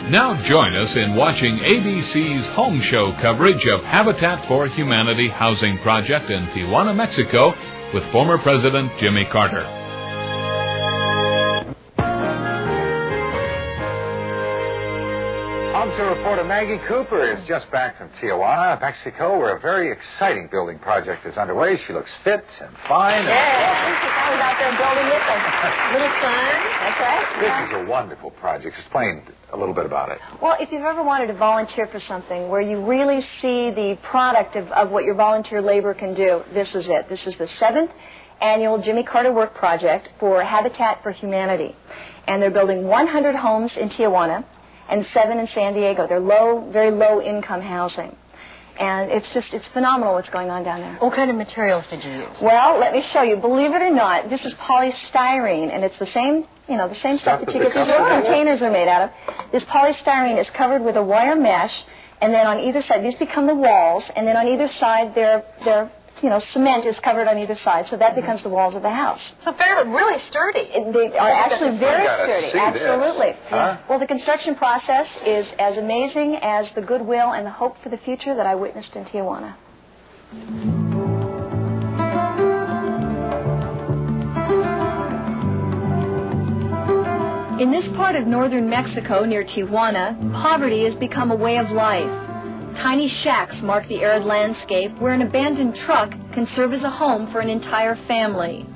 Now join us in watching ABC's home show coverage of Habitat for Humanity housing project in Tijuana, Mexico, with former President Jimmy Carter. Home show reporter Maggie Cooper is just back from Tijuana, Mexico, where a very exciting building project is underway. She looks fit and fine. I was out there building it, a little sun. That's right. This is a wonderful project. Explain a little bit about it. Well, if you've ever wanted to volunteer for something where you really see the product of what your volunteer labor can do, this is it. This is the 7th annual Jimmy Carter Work Project for Habitat for Humanity. And they're building 100 homes in Tijuana and 7 in San Diego. They're very low income housing. And it's phenomenal what's going on down there. What kind of materials did you use? Well, let me show you. Believe it or not, this is polystyrene, and it's the same stuff that you get these little containers are made out of. This polystyrene is covered with a wire mesh, and then on either side, these become the walls, and then on either side, cement is covered on either side, so that becomes the walls of the house. So they're really sturdy. They are actually very sturdy. Absolutely. Huh? Well, the construction process is as amazing as the goodwill and the hope for the future that I witnessed in Tijuana. In this part of northern Mexico near Tijuana, poverty has become a way of life. Tiny shacks mark the arid landscape where an abandoned truck can serve as a home for an entire family.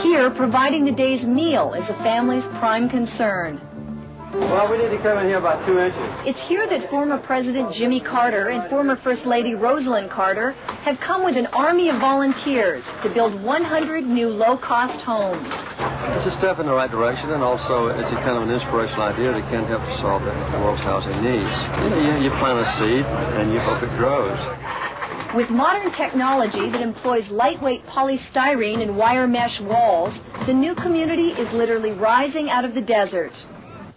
Here, providing the day's meal is a family's prime concern. Well, we need to come in here about 2 inches. It's here that former President Jimmy Carter and former First Lady Rosalind Carter have come with an army of volunteers to build 100 new low-cost homes. It's a step in the right direction, and also it's a kind of an inspirational idea that can help to solve the world's housing needs. You plant a seed, and you hope it grows. With modern technology that employs lightweight polystyrene and wire mesh walls, the new community is literally rising out of the desert.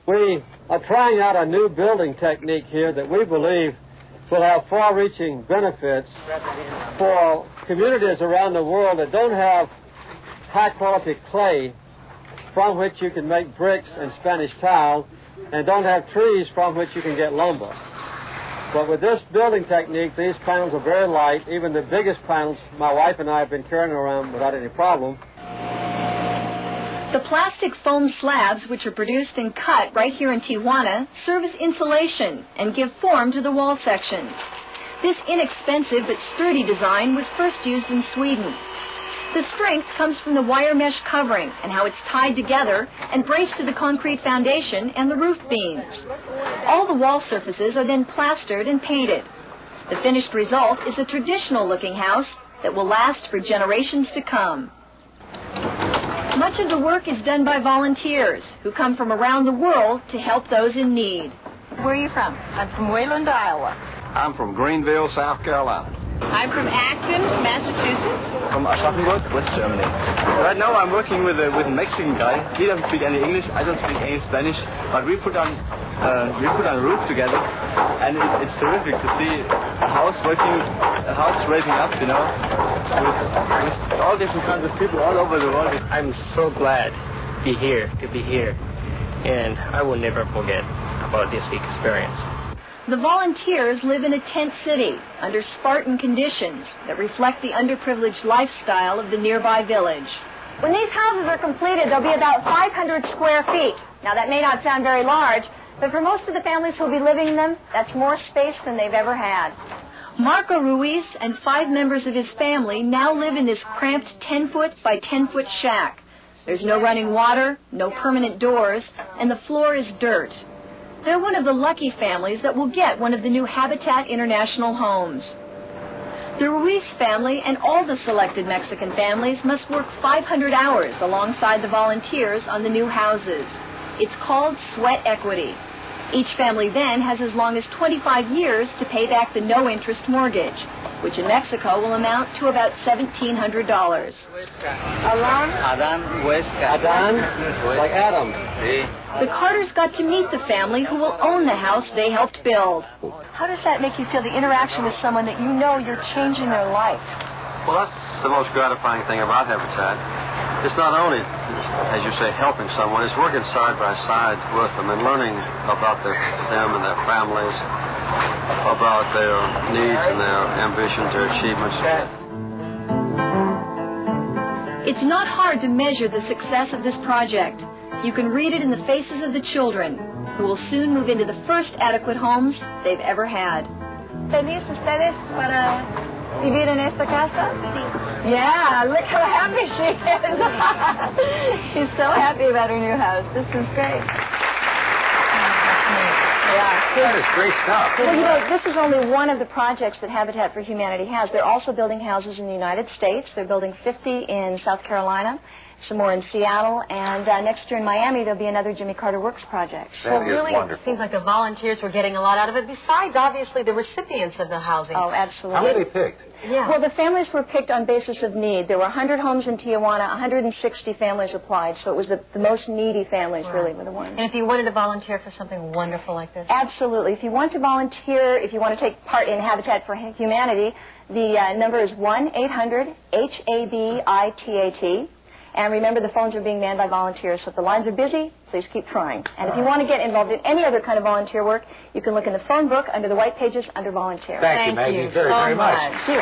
We are trying out a new building technique here that we believe will have far-reaching benefits for communities around the world that don't have high-quality clay from which you can make bricks and Spanish tile, and don't have trees from which you can get lumber. But with this building technique, these panels are very light. Even the biggest panels my wife and I have been carrying around without any problem. The plastic foam slabs, which are produced and cut right here in Tijuana, serve as insulation and give form to the wall sections. This inexpensive but sturdy design was first used in Sweden. The strength comes from the wire mesh covering and how it's tied together and braced to the concrete foundation and the roof beams. All the wall surfaces are then plastered and painted. The finished result is a traditional-looking house that will last for generations to come. Much of the work is done by volunteers who come from around the world to help those in need. Where are you from? I'm from Wayland, Iowa. I'm from Greenville, South Carolina. I'm from Acton, Massachusetts. From Aschaffenburg, West Germany. Right now I'm working with a Mexican guy. He doesn't speak any English, I don't speak any Spanish, but we put on a roof together, and it's terrific to see a house raising up, with all different kinds of people all over the world. I'm so glad to be here, and I will never forget about this experience. The volunteers live in a tent city under Spartan conditions that reflect the underprivileged lifestyle of the nearby village. When these houses are completed, they'll be about 500 square feet. Now, that may not sound very large, but for most of the families who will be living in them, that's more space than they've ever had. Marco Ruiz and 5 members of his family now live in this cramped 10-foot by 10-foot shack. There's no running water, no permanent doors, and the floor is dirt. They're one of the lucky families that will get one of the new Habitat International homes. The Ruiz family and all the selected Mexican families must work 500 hours alongside the volunteers on the new houses. It's called sweat equity. Each family then has as long as 25 years to pay back the no-interest mortgage, which in Mexico will amount to about $1,700. Adan, like Adam. The Carters got to meet the family who will own the house they helped build. How does that make you feel, the interaction with someone that you know you're changing their life? Well, that's the most gratifying thing about Habitat. it's not only, as you say, helping someone, it's working side by side with them and learning about them and their families, about their needs and their ambitions, their achievements. It's not hard to measure the success of this project. You can read it in the faces of the children, who will soon move into the first adequate homes they've ever had. ¿Feliz ustedes para vivir en esta casa? Yeah, look how happy she is. She's so happy about her new house. This is great. That is great stuff. Well, you know, this is only one of the projects that Habitat for Humanity has. They're also building houses in the United States. They're building 50 in South Carolina, some more in Seattle, and next year in Miami there'll be another Jimmy Carter Works project. That is really, wonderful. It seems like the volunteers were getting a lot out of it, besides, obviously, the recipients of the housing. Oh, absolutely. How many picked? Yeah. Well, the families were picked on basis of need. There were 100 homes in Tijuana, 160 families applied, so it was the most needy families really were the ones. And if you wanted to volunteer for something wonderful like this? Absolutely. If you want to volunteer, if you want to take part in Habitat for Humanity, the number is 1-800-HABITAT. And remember, the phones are being manned by volunteers, so if the lines are busy, please keep trying. And if you want to get involved in any other kind of volunteer work, you can look in the phone book under the white pages under volunteer. Thank you, Maggie, very, very much. Thank you.